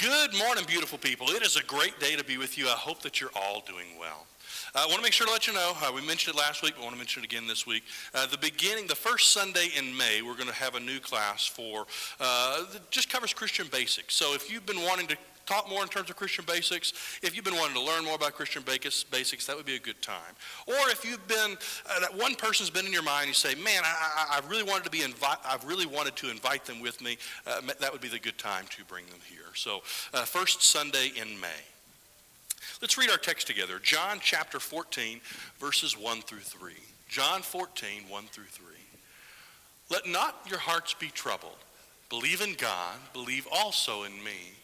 Good morning, beautiful people. It is a great day to be with you. I hope that you're all doing well. I want to make sure to let you know, we mentioned it last week, but I want to mention it again this week. The first Sunday in May, we're going to have a new class for, that just covers Christian basics. So if you've been wanting to talk more in terms of Christian basics, if you've been wanting to learn more about Christian basics, that would be a good time. Or if you've been, that one person's been in your mind, you say, man, I really wanted to invite them with me, that would be the good time to bring them here. So first Sunday in May. Let's read our text together. John chapter 14, verses 1 through 3. John 14, 1 through 3. Let not your hearts be troubled. Believe in God, believe also in me.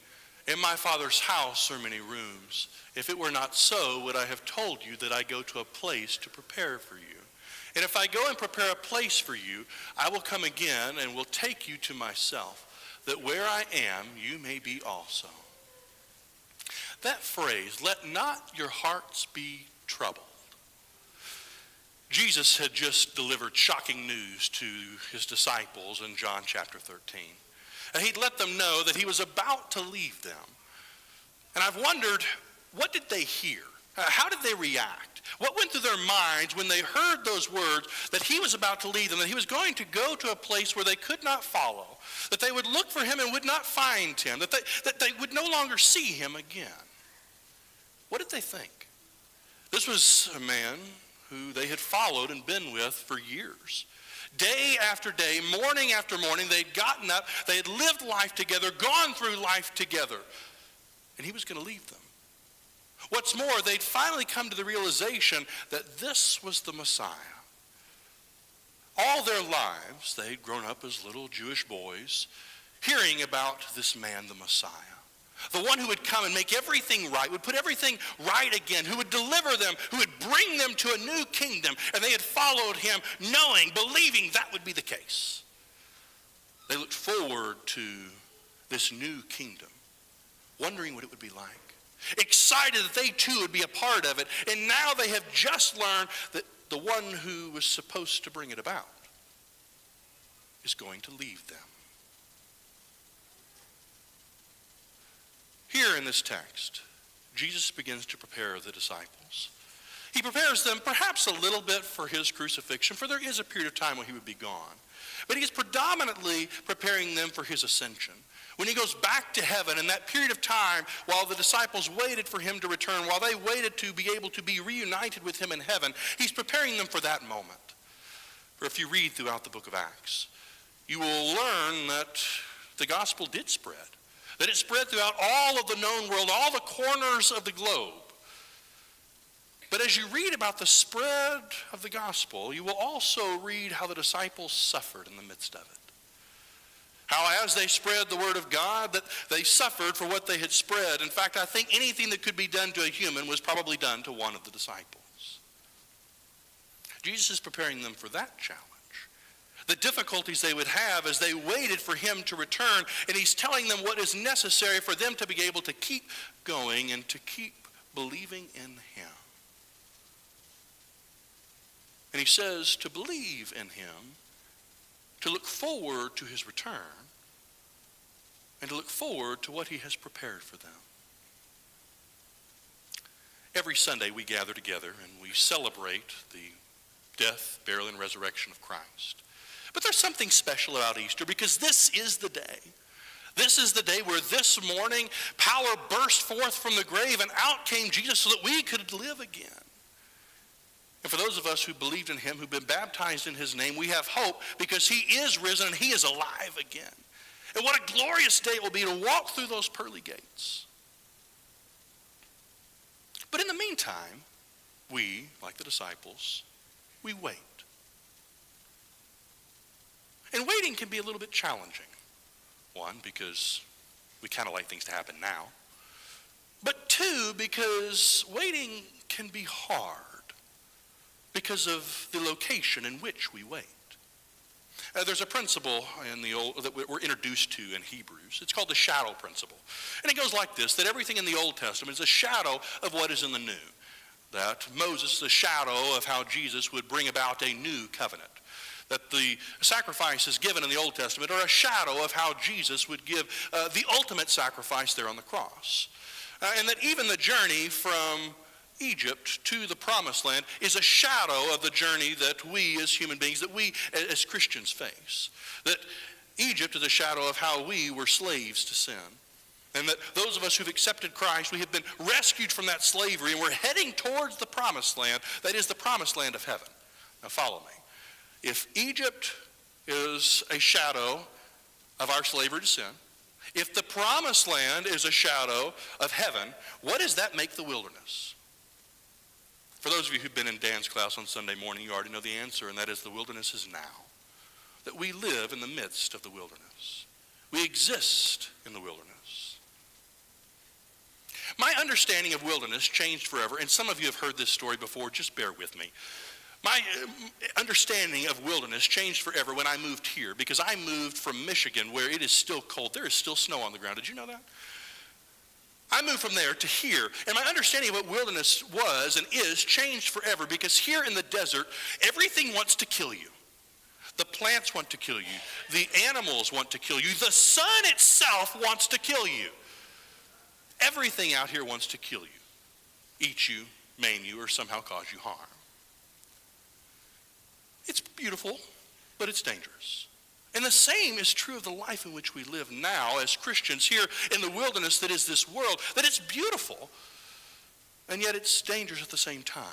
In my Father's house are many rooms. If it were not so, would I have told you that I go to a place to prepare for you? And if I go and prepare a place for you, I will come again and will take you to myself, that where I am, you may be also. That phrase, let not your hearts be troubled. Jesus had just delivered shocking news to his disciples in John chapter 13. And he'd let them know that he was about to leave them. And I've wondered, what did they hear? How did they react? What went through their minds when they heard those words that he was about to leave them, that he was going to go to a place where they could not follow, that they would look for him and would not find him, that they would no longer see him again? What did they think? This was a man who they had followed and been with for years. Day after day, morning after morning, they'd gotten up, they had lived life together, gone through life together, and he was going to leave them. What's more, they'd finally come to the realization that this was the Messiah. All their lives, they'd grown up as little Jewish boys, hearing about this man, the Messiah. The one who would come and make everything right, would put everything right again, who would deliver them, who would bring them to a new kingdom. And they had followed him, knowing, believing that would be the case. They looked forward to this new kingdom, wondering what it would be like, excited that they too would be a part of it. And now they have just learned that the one who was supposed to bring it about is going to leave them. Here in this text, Jesus begins to prepare the disciples. He prepares them perhaps a little bit for his crucifixion, for there is a period of time when he would be gone. But he is predominantly preparing them for his ascension. When he goes back to heaven, in that period of time, while the disciples waited for him to return, while they waited to be able to be reunited with him in heaven, he's preparing them for that moment. For if you read throughout the book of Acts, you will learn that the gospel did spread. That it spread throughout all of the known world, all the corners of the globe. But as you read about the spread of the gospel, you will also read how the disciples suffered in the midst of it. How as they spread the word of God, that they suffered for what they had spread. In fact, I think anything that could be done to a human was probably done to one of the disciples. Jesus is preparing them for that challenge. The difficulties they would have as they waited for him to return. And he's telling them what is necessary for them to be able to keep going and to keep believing in him. And he says to believe in him, to look forward to his return, and to look forward to what he has prepared for them. Every Sunday we gather together and we celebrate the death, burial, and resurrection of Christ. But there's something special about Easter because this is the day. This is the day where this morning power burst forth from the grave and out came Jesus so that we could live again. And for those of us who believed in him, who've been baptized in his name, we have hope because he is risen and he is alive again. And what a glorious day it will be to walk through those pearly gates. But in the meantime, we, like the disciples, we wait. And waiting can be a little bit challenging. One, because we kind of like things to happen now. But two, because waiting can be hard because of the location in which we wait. There's a principle in the old that we're introduced to in Hebrews. It's called the shadow principle. And it goes like this, that everything in the Old Testament is a shadow of what is in the New. That Moses is a shadow of how Jesus would bring about a new covenant. that the sacrifices given in the Old Testament are a shadow of how Jesus would give the ultimate sacrifice there on the cross. And that even the journey from Egypt to the promised land is a shadow of the journey that we as human beings, that we as Christians face. That Egypt is a shadow of how we were slaves to sin. And that those of us who've accepted Christ, we have been rescued from that slavery and we're heading towards the promised land, that is the promised land of heaven. Now follow me. If Egypt is a shadow of our slavery to sin, if the promised land is a shadow of heaven, what does that make the wilderness? For those of you who've been in Dan's class on Sunday morning, you already know the answer, and that is the wilderness is now. That we live in the midst of the wilderness. We exist in the wilderness. My understanding of wilderness changed forever, and some of you have heard this story before, just bear with me. My understanding of wilderness changed forever when I moved here, because I moved from Michigan where it is still cold. There is still snow on the ground. Did you know that? I moved from there to here, and my understanding of what wilderness was and is changed forever, because here in the desert, everything wants to kill you. The plants want to kill you. The animals want to kill you. The sun itself wants to kill you. Everything out here wants to kill you, eat you, maim you, or somehow cause you harm. It's beautiful, but it's dangerous. And the same is true of the life in which we live now as Christians here in the wilderness that is this world, that it's beautiful, and yet it's dangerous at the same time.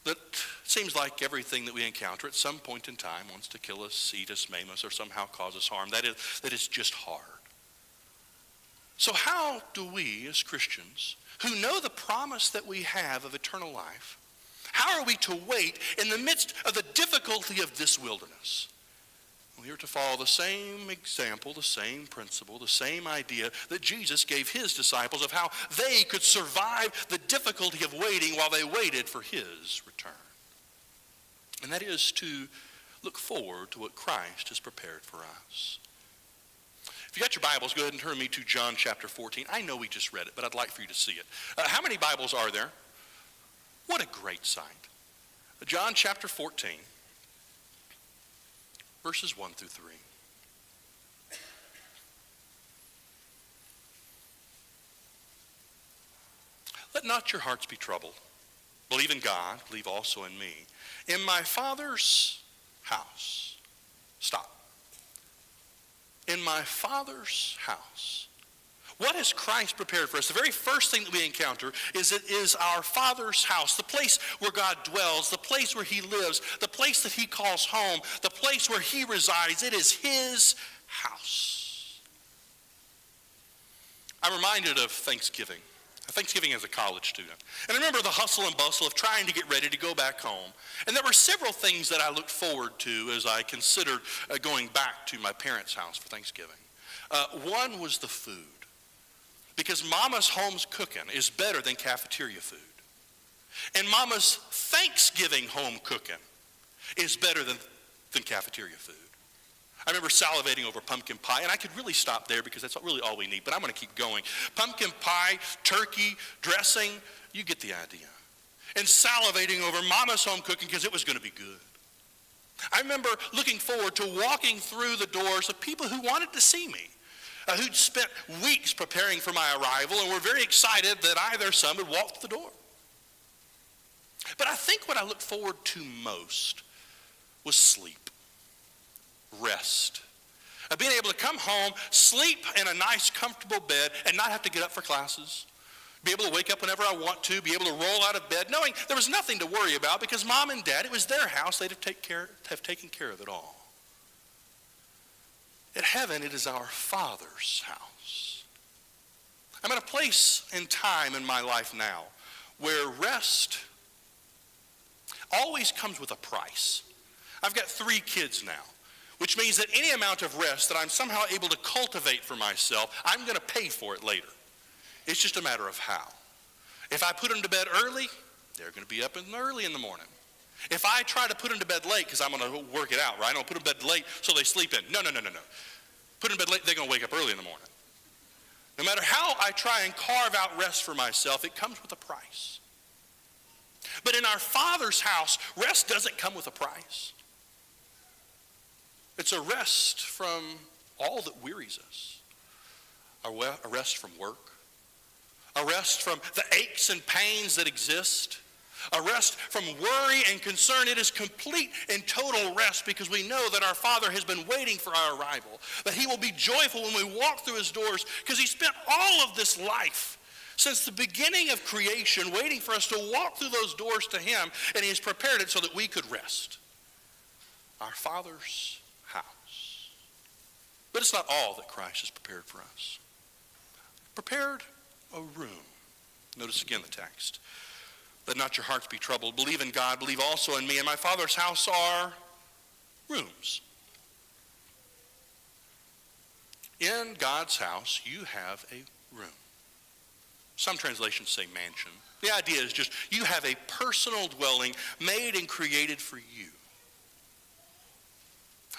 That seems like everything that we encounter at some point in time wants to kill us, eat us, maim us, or somehow cause us harm. That is just hard. So how do we as Christians, who know the promise that we have of eternal life, how are we to wait in the midst of the difficulty of this wilderness? We are to follow the same example, the same principle, the same idea that Jesus gave his disciples of how they could survive the difficulty of waiting while they waited for his return. And that is to look forward to what Christ has prepared for us. If you got your Bibles, go ahead and turn me to John chapter 14. I know we just read it, but I'd like for you to see it. How many Bibles are there? What a great sight. John chapter 14. Verses 1 through 3. Let not your hearts be troubled. Believe in God, believe also in me. In my Father's house. Stop. In my Father's house. What has Christ prepared for us? The very first thing that we encounter is it is our Father's house, the place where God dwells, the place where he lives, the place that he calls home, the place where he resides. It is his house. I'm reminded of Thanksgiving as a college student. And I remember the hustle and bustle of trying to get ready to go back home. And there were several things that I looked forward to as I considered going back to my parents' house for Thanksgiving. One was the food. Because Mama's home's cooking is better than cafeteria food. And Mama's Thanksgiving home cooking is better than cafeteria food. I remember salivating over pumpkin pie, and I could really stop there because that's really all we need, but I'm going to keep going. Pumpkin pie, turkey, dressing, you get the idea. And salivating over Mama's home cooking because it was going to be good. I remember looking forward to walking through the doors of people who wanted to see me. Who'd spent weeks preparing for my arrival and were very excited that I, their son, would walk through the door. But I think what I looked forward to most was sleep, rest. Being able to come home, sleep in a nice, comfortable bed, and not have to get up for classes. Be able to wake up whenever I want to, be able to roll out of bed, knowing there was nothing to worry about because Mom and Dad, it was their house, they'd have taken care of it all. At heaven, it is our Father's house. I'm at a place and time in my life now where rest always comes with a price. I've got 3 kids now, which means that any amount of rest that I'm somehow able to cultivate for myself, I'm going to pay for it later. It's just a matter of how. If I put them to bed early, they're going to be up early in the morning. If I try to put them to bed late, because I'm going to work it out, right? I'm going to put them to bed late so they sleep in. No. Put them to bed late, they're going to wake up early in the morning. No matter how I try and carve out rest for myself, it comes with a price. But in our Father's house, rest doesn't come with a price. It's a rest from all that wearies us. A rest from work. A rest from the aches and pains that exist. A rest from worry and concern. It is complete and total rest because we know that our Father has been waiting for our arrival. That he will be joyful when we walk through his doors because he spent all of this life since the beginning of creation waiting for us to walk through those doors to him, and he has prepared it so that we could rest. Our Father's house. But it's not all that Christ has prepared for us. Prepared a room. Notice again the text. Let not your hearts be troubled. Believe in God. Believe also in me. In my Father's house are rooms. In God's house, you have a room. Some translations say mansion. The idea is just you have a personal dwelling made and created for you.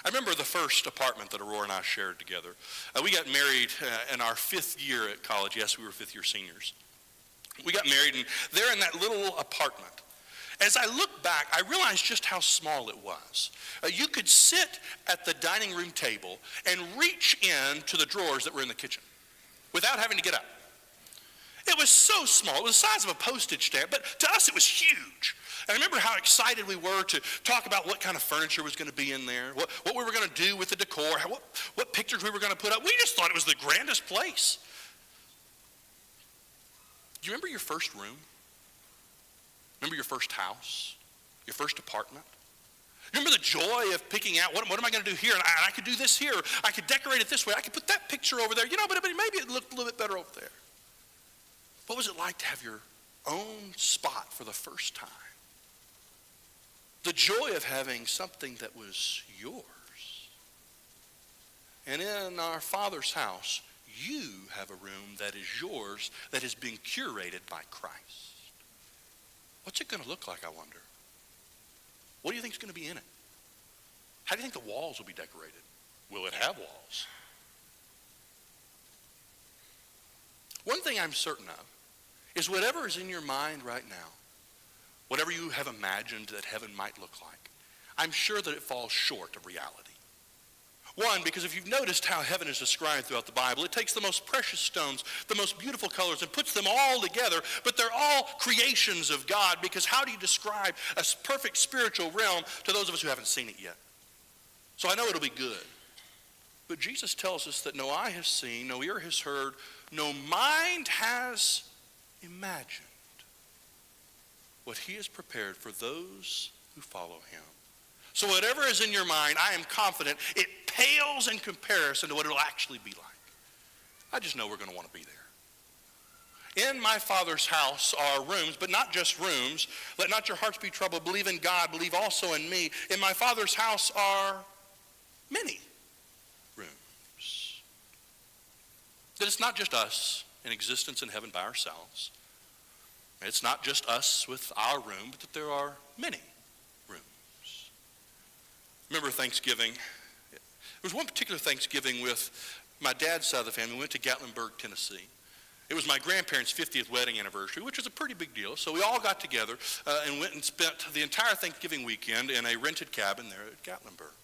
I remember the first apartment that Aurora and I shared together. We got married in our 5th year at college. Yes, we were 5th year seniors. We got married, and there in that little apartment, as I look back, I realized just how small it was. You could sit at the dining room table and reach in to the drawers that were in the kitchen without having to get up. It was so small. It was the size of a postage stamp, but to us it was huge. And I remember how excited we were to talk about what kind of furniture was going to be in there, what we were going to do with the decor, what pictures we were going to put up. We just thought it was the grandest place. Do you remember your first room? Remember your first house? Your first apartment? Remember the joy of picking out, what am I going to do here? And I could do this here. I could decorate it this way. I could put that picture over there. But maybe it looked a little bit better over there. What was it like to have your own spot for the first time? The joy of having something that was yours. And in our Father's house, you have a room that is yours that has been curated by Christ. What's it going to look like, I wonder? What do you think is going to be in it? How do you think the walls will be decorated? Will it have walls? One thing I'm certain of is whatever is in your mind right now, whatever you have imagined that heaven might look like, I'm sure that it falls short of reality. One, because if you've noticed how heaven is described throughout the Bible, it takes the most precious stones, the most beautiful colors, and puts them all together, but they're all creations of God, because how do you describe a perfect spiritual realm to those of us who haven't seen it yet? So I know it'll be good. But Jesus tells us that no eye has seen, no ear has heard, no mind has imagined what he has prepared for those who follow him. So whatever is in your mind, I am confident it pales in comparison to what it'll actually be like. I just know we're going to want to be there. In my Father's house are rooms, but not just rooms. Let not your hearts be troubled. Believe in God. Believe also in me. In my Father's house are many rooms. That it's not just us in existence in heaven by ourselves. It's not just us with our room, but that there are many rooms. Remember Thanksgiving? There was one particular Thanksgiving with my dad's side of the family. We went to Gatlinburg, Tennessee. It was my grandparents' 50th wedding anniversary, which was a pretty big deal. So we all got together and went and spent the entire Thanksgiving weekend in a rented cabin there at Gatlinburg.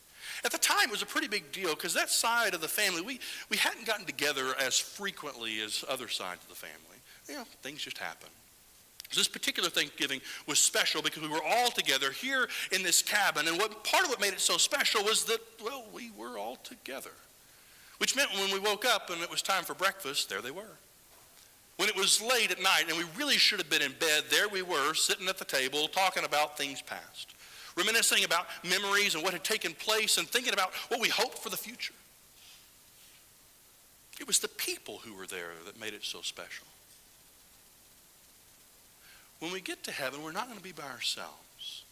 At the time, it was a pretty big deal because that side of the family, we hadn't gotten together as frequently as other sides of the family. Things just happen. This particular Thanksgiving was special because we were all together here in this cabin. And part of what made it so special was that, we were all together. Which meant when we woke up and it was time for breakfast, there they were. When it was late at night and we really should have been in bed, there we were sitting at the table talking about things past. Reminiscing about memories and what had taken place and thinking about what we hoped for the future. It was the people who were there that made it so special. When we get to heaven, we're not going to be by ourselves.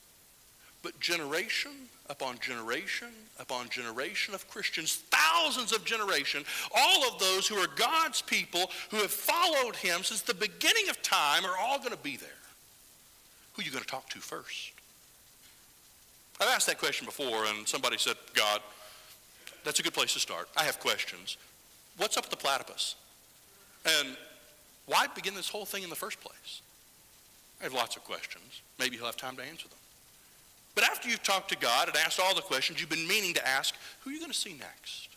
But generation upon generation upon generation of Christians, thousands of generations, all of those who are God's people who have followed him since the beginning of time are all going to be there. Who are you going to talk to first? I've asked that question before, and somebody said, God, that's a good place to start. I have questions. What's up with the platypus? And why begin this whole thing in the first place? I have lots of questions. Maybe he'll have time to answer them. But after you've talked to God and asked all the questions you've been meaning to ask, who are you going to see next?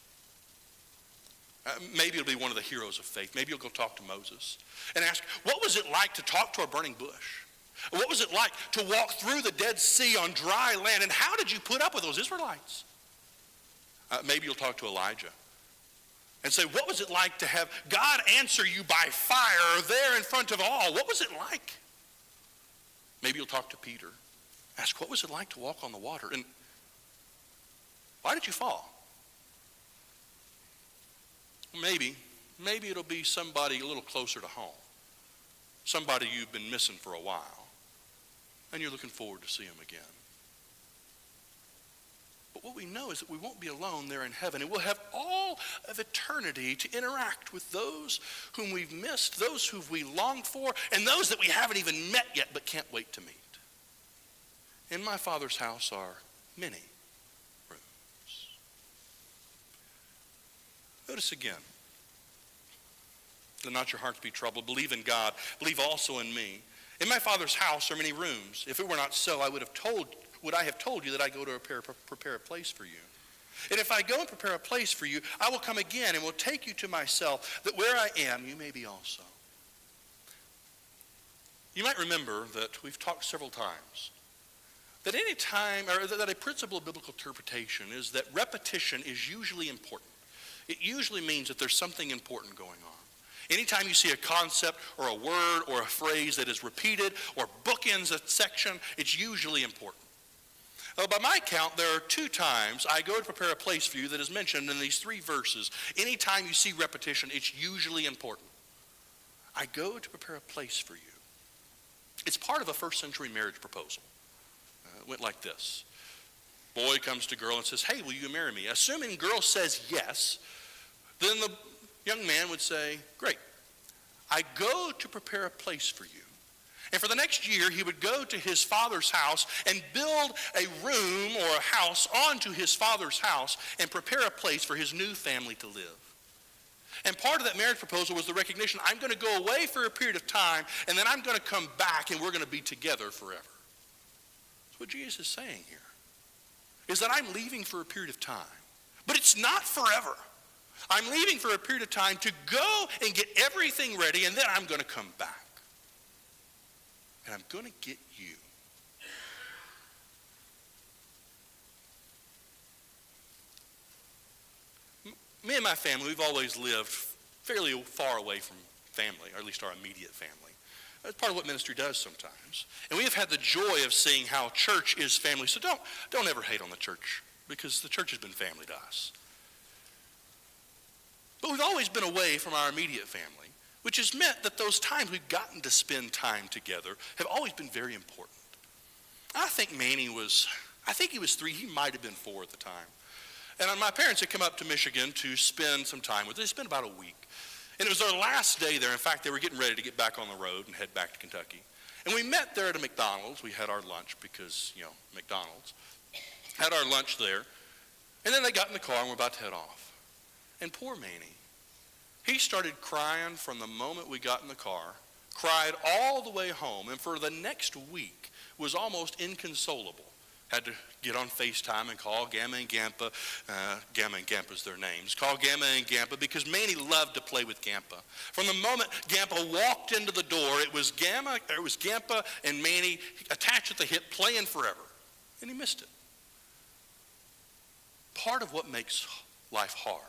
Maybe it'll be one of the heroes of faith. Maybe you'll go talk to Moses and ask, what was it like to talk to a burning bush? What was it like to walk through the Dead Sea on dry land? And how did you put up with those Israelites? Maybe you'll talk to Elijah and say, what was it like to have God answer you by fire there in front of all? What was it like? Maybe you'll talk to Peter. Ask, what was it like to walk on the water? And why did you fall? Maybe it'll be somebody a little closer to home. Somebody you've been missing for a while. And you're looking forward to see him again. But what we know is that we won't be alone there in heaven. And we'll have all of eternity to interact with those whom we've missed, those who we longed for, and those that we haven't even met yet but can't wait to meet. In my Father's house are many rooms. Notice again, let not your hearts be troubled. Believe in God. Believe also in me. In my Father's house are many rooms. If it were not so, I would I have told you that I go to prepare a place for you. And if I go and prepare a place for you, I will come again and will take you to myself, that where I am, you may be also. You might remember that we've talked several times that any time, or that a principle of biblical interpretation is that repetition is usually important. It usually means that there's something important going on. Anytime you see a concept or a word or a phrase that is repeated or bookends a section, it's usually important. By my count, there are 2 times I go to prepare a place for you that is mentioned in these 3 verses. Anytime you see repetition, it's usually important. I go to prepare a place for you. It's part of a first century marriage proposal. It went like this. Boy comes to girl and says, hey, will you marry me? Assuming girl says yes, then the young man would say, great. I go to prepare a place for you. And for the next year, he would go to his father's house and build a room or a house onto his father's house and prepare a place for his new family to live. And part of that marriage proposal was the recognition, I'm going to go away for a period of time, and then I'm going to come back, and we're going to be together forever. That's what Jesus is saying here, is that I'm leaving for a period of time. But it's not forever. I'm leaving for a period of time to go and get everything ready, and then I'm going to come back. And I'm going to get you. Me and my family, we've always lived fairly far away from family, or at least our immediate family. That's part of what ministry does sometimes. And we have had the joy of seeing how church is family. So don't ever hate on the church, because the church has been family to us. But we've always been away from our immediate family, which has meant that those times we've gotten to spend time together have always been very important. I think Manny was 3, he might have been 4 at the time. And my parents had come up to Michigan to spend some time with us. They spent about a week. And it was their last day there. In fact, they were getting ready to get back on the road and head back to Kentucky. And we met there at a McDonald's. We had our lunch because, McDonald's. Had our lunch there. And then they got in the car and were about to head off. And poor Manny, he started crying from the moment we got in the car, cried all the way home, and for the next week was almost inconsolable. Had to get on FaceTime and call Gamma and Gampa. Gamma and Gampa's their names. Call Gamma and Gampa because Manny loved to play with Gampa. From the moment Gampa walked into the door, it was Gampa and Manny attached at the hip playing forever. And he missed it. Part of what makes life hard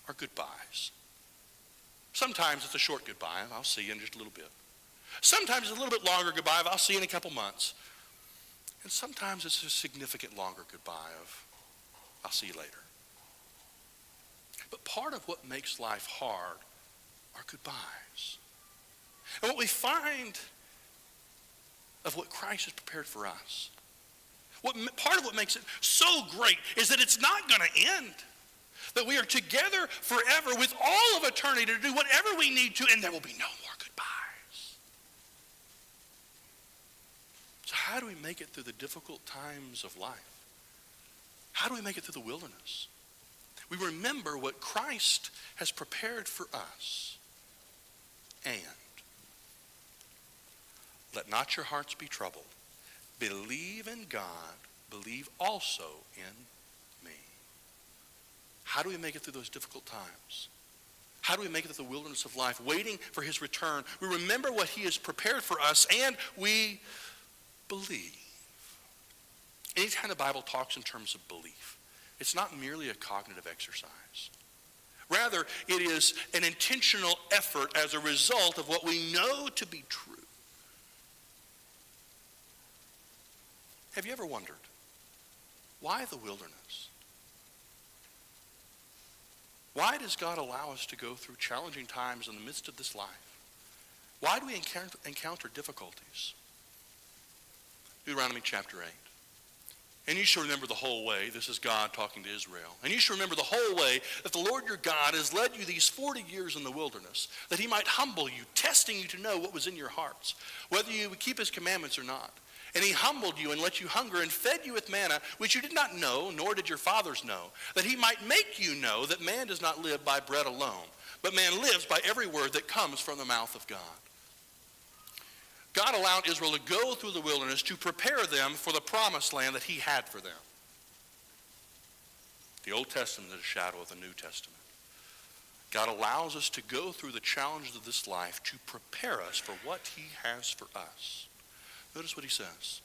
are goodbyes. Sometimes it's a short goodbye. I'll see you in just a little bit. Sometimes it's a little bit longer goodbye. I'll see you in a couple months. And sometimes it's a significant longer goodbye of, I'll see you later. But part of what makes life hard are goodbyes. And what we find of what Christ has prepared for us, part of what makes it so great is that it's not going to end. That we are together forever with all of eternity to do whatever we need to, and there will be no more goodbyes. So how do we make it through the difficult times of life? How do we make it through the wilderness? We remember what Christ has prepared for us. And let not your hearts be troubled. believe in God, believe also in me. How do we make it through those difficult times? How do we make it through the wilderness of life, waiting for his return? We remember what he has prepared for us, and we believe. Anytime the Bible talks in terms of belief, it's not merely a cognitive exercise. Rather, it is an intentional effort as a result of what we know to be true. Have you ever wondered, why the wilderness? Why does God allow us to go through challenging times in the midst of this life? Why do we encounter difficulties? Deuteronomy chapter 8. And you shall remember the whole way, this is God talking to Israel, and you shall remember the whole way that the Lord your God has led you these 40 years in the wilderness, that he might humble you, testing you to know what was in your hearts, whether you would keep his commandments or not. And he humbled you and let you hunger and fed you with manna, which you did not know, nor did your fathers know, that he might make you know that man does not live by bread alone, but man lives by every word that comes from the mouth of God. God allowed Israel to go through the wilderness to prepare them for the promised land that he had for them. The Old Testament is a shadow of the New Testament. God allows us to go through the challenges of this life to prepare us for what he has for us. Notice what he says.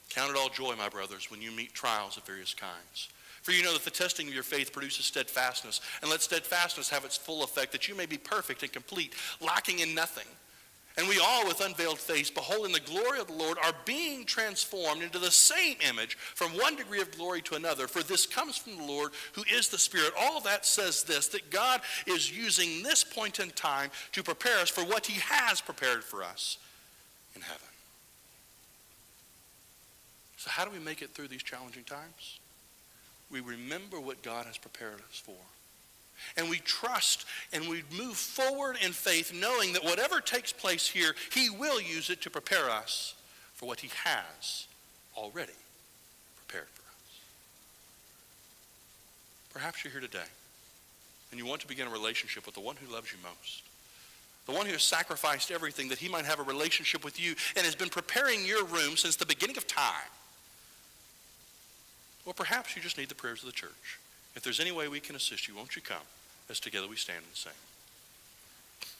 Count it all joy, my brothers, when you meet trials of various kinds. For you know that the testing of your faith produces steadfastness, and let steadfastness have its full effect, that you may be perfect and complete, lacking in nothing. And we all, with unveiled face, beholding the glory of the Lord, are being transformed into the same image from one degree of glory to another. For this comes from the Lord, who is the Spirit. All that says this, that God is using this point in time to prepare us for what he has prepared for us in heaven. So how do we make it through these challenging times? We remember what God has prepared us for. And we trust and we move forward in faith, knowing that whatever takes place here, he will use it to prepare us for what he has already prepared for us. Perhaps you're here today and you want to begin a relationship with the one who loves you most, the one who has sacrificed everything that he might have a relationship with you and has been preparing your room since the beginning of time. Or perhaps you just need the prayers of the church. If there's any way we can assist you, won't you come as together we stand and sing.